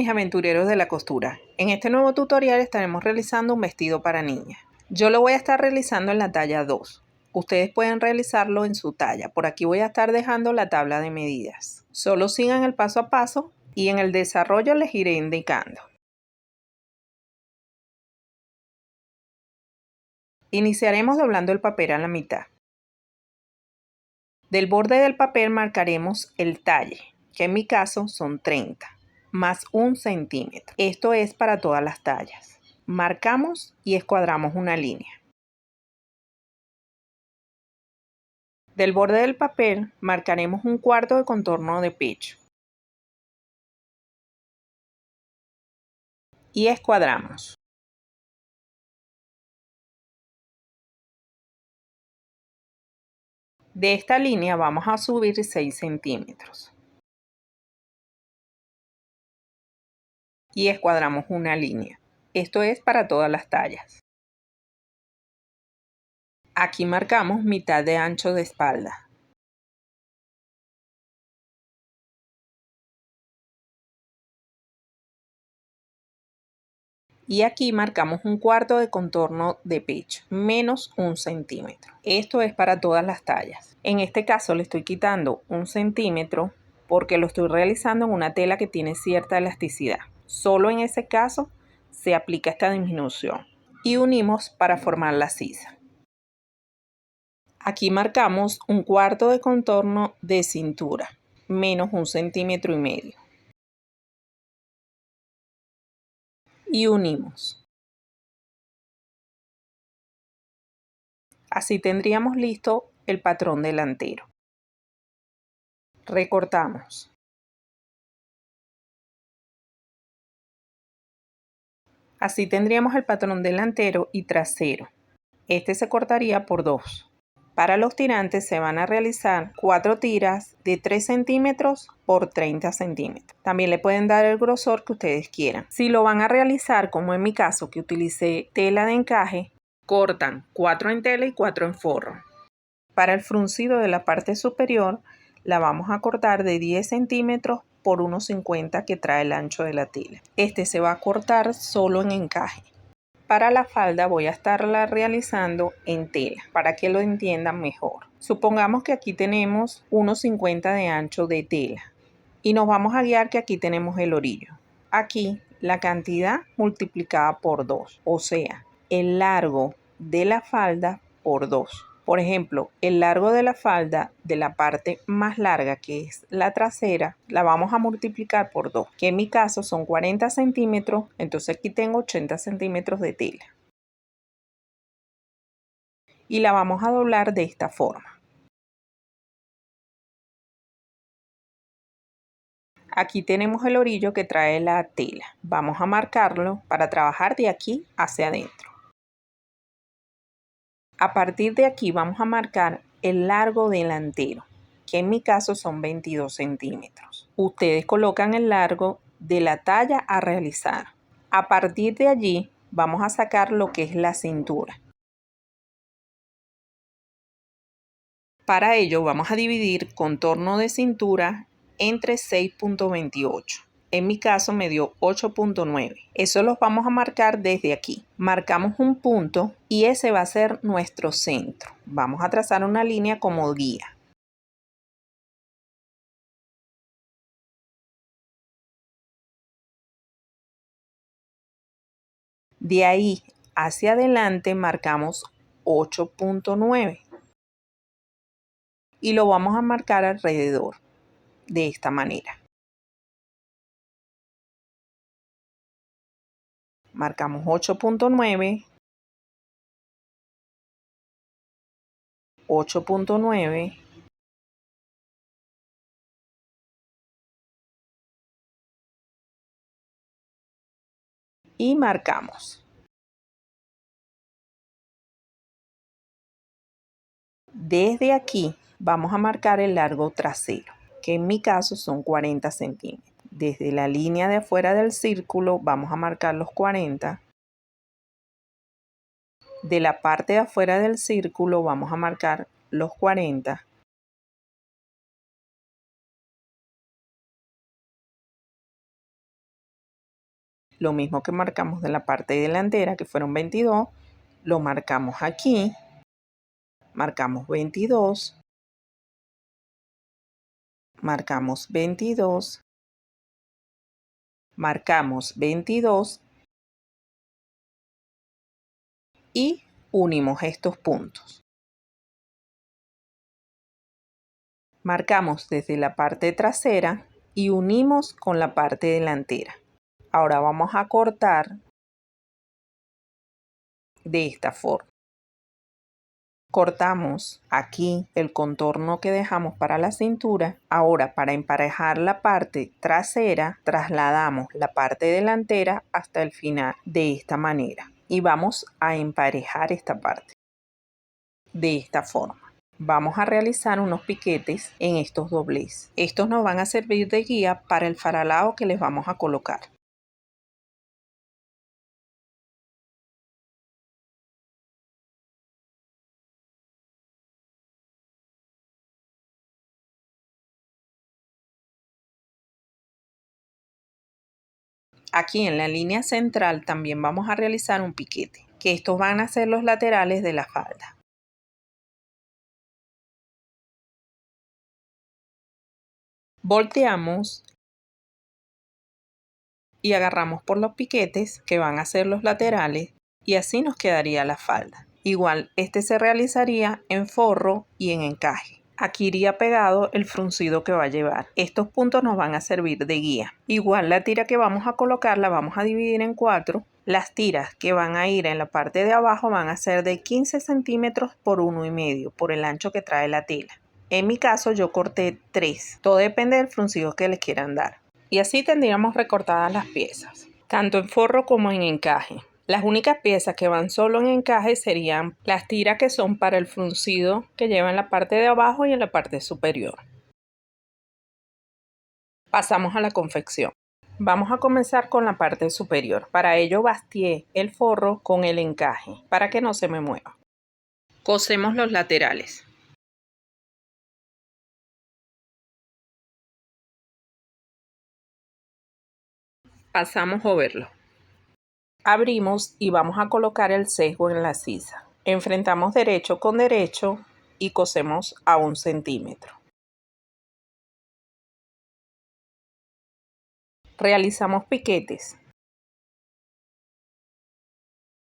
mis aventureros de la costura. En este nuevo tutorial estaremos realizando un vestido para niña. Yo lo voy a estar realizando en la talla 2. Ustedes pueden realizarlo en su talla. Por aquí voy a estar dejando la tabla de medidas. Solo sigan el paso a paso y en el desarrollo les iré indicando. Iniciaremos doblando el papel a la mitad. Del borde del papel marcaremos el talle, que en mi caso son 30, más 1 centímetro. Esto es para todas las tallas. Marcamos y escuadramos una línea. Del borde del papel marcaremos 1/4 de contorno de pecho. Y escuadramos. De esta línea vamos a subir 6 centímetros. Y escuadramos una línea. Esto es para todas las tallas. Aquí marcamos mitad de ancho de espalda. Y aquí marcamos 1/4 de contorno de pecho, menos 1 centímetro. Esto es para todas las tallas. En este caso le estoy quitando 1 centímetro porque lo estoy realizando en una tela que tiene cierta elasticidad. Solo en ese caso se aplica esta disminución. Y unimos para formar la sisa. Aquí marcamos 1/4 de contorno de cintura, menos 1,5 centímetros. Y unimos. Así tendríamos listo el patrón delantero. Recortamos. Así tendríamos el patrón delantero y trasero. Este se cortaría por 2. Para los tirantes se van a realizar 4 tiras de 3 centímetros por 30 centímetros. También le pueden dar el grosor que ustedes quieran. Si lo van a realizar, como en mi caso que utilicé tela de encaje, cortan 4 en tela y 4 en forro. Para el fruncido de la parte superior la vamos a cortar de 10 centímetros por 1,50 que trae el ancho de la tela. Este se va a cortar solo en encaje. Para la falda voy a estarla realizando en tela para que lo entiendan mejor. Supongamos que aquí tenemos 1,50 de ancho de tela y nos vamos a guiar que aquí tenemos el orillo. Aquí la cantidad multiplicada por 2, o sea, el largo de la falda por 2. Por ejemplo, el largo de la falda de la parte más larga, que es la trasera, la vamos a multiplicar por 2, que en mi caso son 40 centímetros, entonces aquí tengo 80 centímetros de tela. Y la vamos a doblar de esta forma. Aquí tenemos el orillo que trae la tela. Vamos a marcarlo para trabajar de aquí hacia adentro. A partir de aquí vamos a marcar el largo delantero, que en mi caso son 22 centímetros. Ustedes colocan el largo de la talla a realizar. A partir de allí vamos a sacar lo que es la cintura. Para ello vamos a dividir contorno de cintura entre 6,28. En mi caso me dio 8,9. Eso los vamos a marcar desde aquí. Marcamos un punto y ese va a ser nuestro centro. Vamos a trazar una línea como guía. De ahí hacia adelante marcamos 8,9 y lo vamos a marcar alrededor de esta manera. Marcamos 8,9, 8,9 y marcamos. Desde aquí vamos a marcar el largo trasero, que en mi caso son 40 centímetros. Desde la línea de afuera del círculo vamos a marcar los 40. De la parte de afuera del círculo vamos a marcar los 40. lo mismo que marcamos de la parte delantera, que fueron 22, lo marcamos aquí, marcamos 22, marcamos 22, marcamos 22 y unimos estos puntos. Marcamos desde la parte trasera y unimos con la parte delantera. Ahora vamos a cortar de esta forma. Cortamos aquí el contorno que dejamos para la cintura. Ahora, para emparejar la parte trasera, trasladamos la parte delantera hasta el final de esta manera. Y vamos a emparejar esta parte de esta forma. Vamos a realizar unos piquetes en estos dobleces. Estos nos van a servir de guía para el faralao que les vamos a colocar. Aquí en la línea central también vamos a realizar un piquete, que estos van a ser los laterales de la falda. Volteamos y agarramos por los piquetes que van a ser los laterales y así nos quedaría la falda. Igual este se realizaría en forro y en encaje. Aquí iría pegado el fruncido que va a llevar. Estos puntos nos van a servir de guía. Igual la tira que vamos a colocar la vamos a dividir en 4. Las tiras que van a ir en la parte de abajo van a ser de 15 centímetros por 1,5 por el ancho que trae la tela. En mi caso yo corté 3. Todo depende del fruncido que les quieran dar. Y así tendríamos recortadas las piezas, tanto en forro como en encaje. Las únicas piezas que van solo en encaje serían las tiras que son para el fruncido que lleva en la parte de abajo y en la parte superior. Pasamos a la confección. Vamos a comenzar con la parte superior. Para ello bastié el forro con el encaje para que no se me mueva. Cosemos los laterales. Pasamos overlock. Abrimos y vamos a colocar el sesgo en la sisa. Enfrentamos derecho con derecho y cosemos a 1 centímetro. Realizamos piquetes.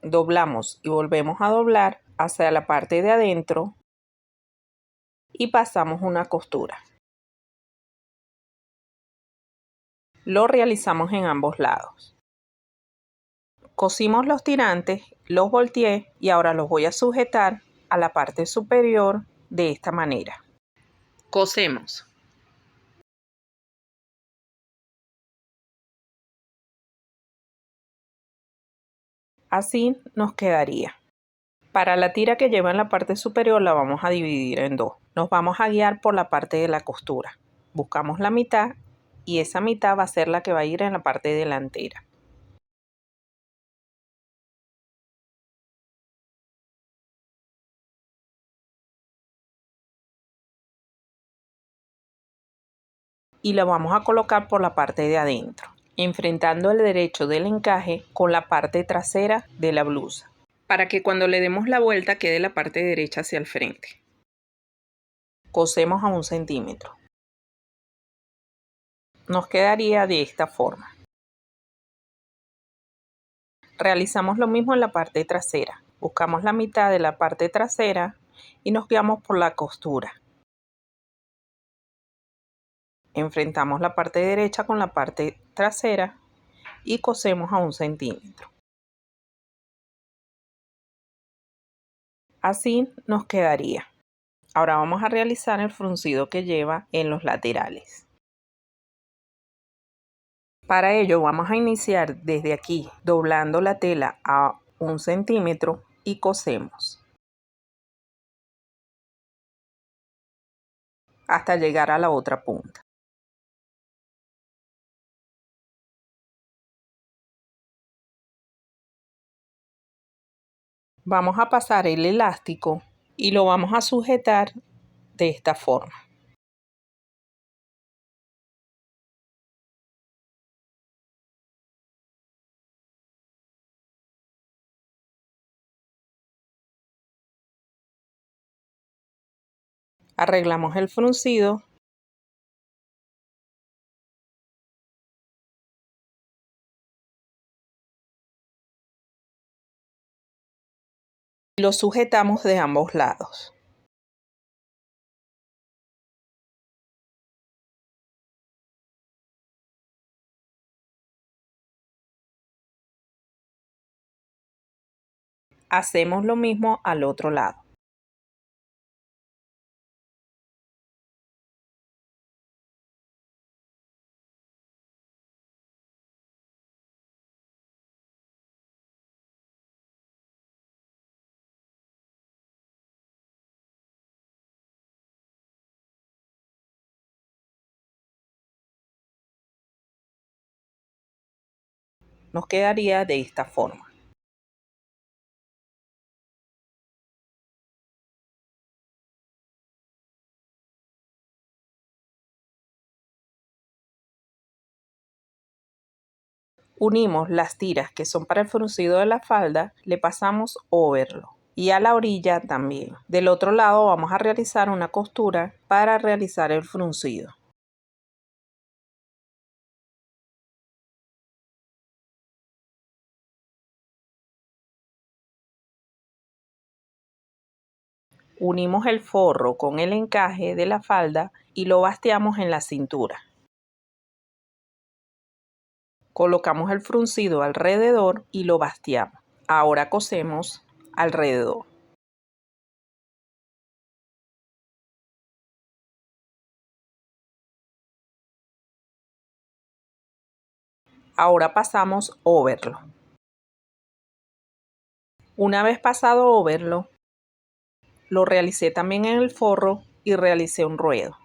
Doblamos y volvemos a doblar hacia la parte de adentro y pasamos una costura. Lo realizamos en ambos lados. Cosimos los tirantes, los volteé y ahora los voy a sujetar a la parte superior de esta manera. Cosemos. Así nos quedaría. Para la tira que lleva en la parte superior la vamos a dividir en 2. Nos vamos a guiar por la parte de la costura. Buscamos la mitad y esa mitad va a ser la que va a ir en la parte delantera. Y la vamos a colocar por la parte de adentro, enfrentando el derecho del encaje con la parte trasera de la blusa, para que cuando le demos la vuelta quede la parte derecha hacia el frente. Cosemos a 1 centímetro. Nos quedaría de esta forma. Realizamos lo mismo en la parte trasera. Buscamos la mitad de la parte trasera y nos guiamos por la costura. Enfrentamos la parte derecha con la parte trasera y cosemos a 1 centímetro. Así nos quedaría. Ahora vamos a realizar el fruncido que lleva en los laterales. Para ello vamos a iniciar desde aquí, doblando la tela a 1 centímetro y cosemos hasta llegar a la otra punta. Vamos a pasar el elástico y lo vamos a sujetar de esta forma. Arreglamos el fruncido. Y lo sujetamos de ambos lados. Hacemos lo mismo al otro lado. Nos quedaría de esta forma. Unimos las tiras que son para el fruncido de la falda, le pasamos overlock y a la orilla también. Del otro lado vamos a realizar una costura para realizar el fruncido. Unimos el forro con el encaje de la falda y lo basteamos en la cintura. Colocamos el fruncido alrededor y lo basteamos. Ahora cosemos alrededor. Ahora pasamos overlock. Una vez pasado overlock, lo realicé también en el forro y realicé un ruedo.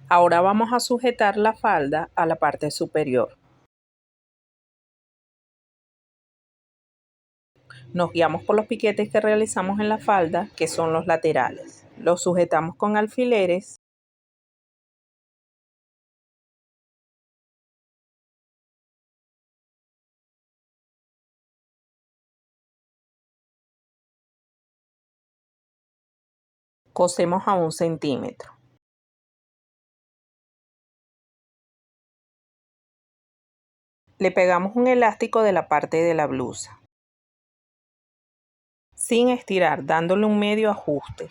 Ahora vamos a sujetar la falda a la parte superior. Nos guiamos por los piquetes que realizamos en la falda, que son los laterales. Los sujetamos con alfileres. Cosemos a 1 centímetro. Le pegamos un elástico de la parte de la blusa, sin estirar, dándole un medio ajuste.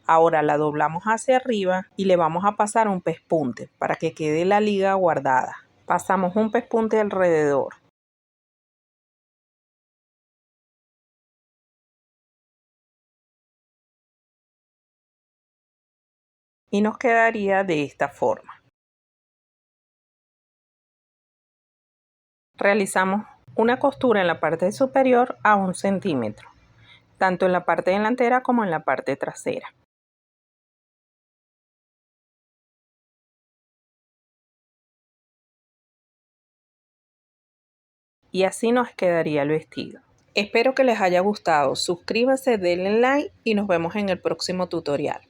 Ahora la doblamos hacia arriba y le vamos a pasar un pespunte para que quede la liga guardada. Pasamos un pespunte alrededor. Y nos quedaría de esta forma. Realizamos una costura en la parte superior a 1 centímetro, tanto en la parte delantera como en la parte trasera. Y así nos quedaría el vestido. Espero que les haya gustado. Suscríbanse, denle like y nos vemos en el próximo tutorial.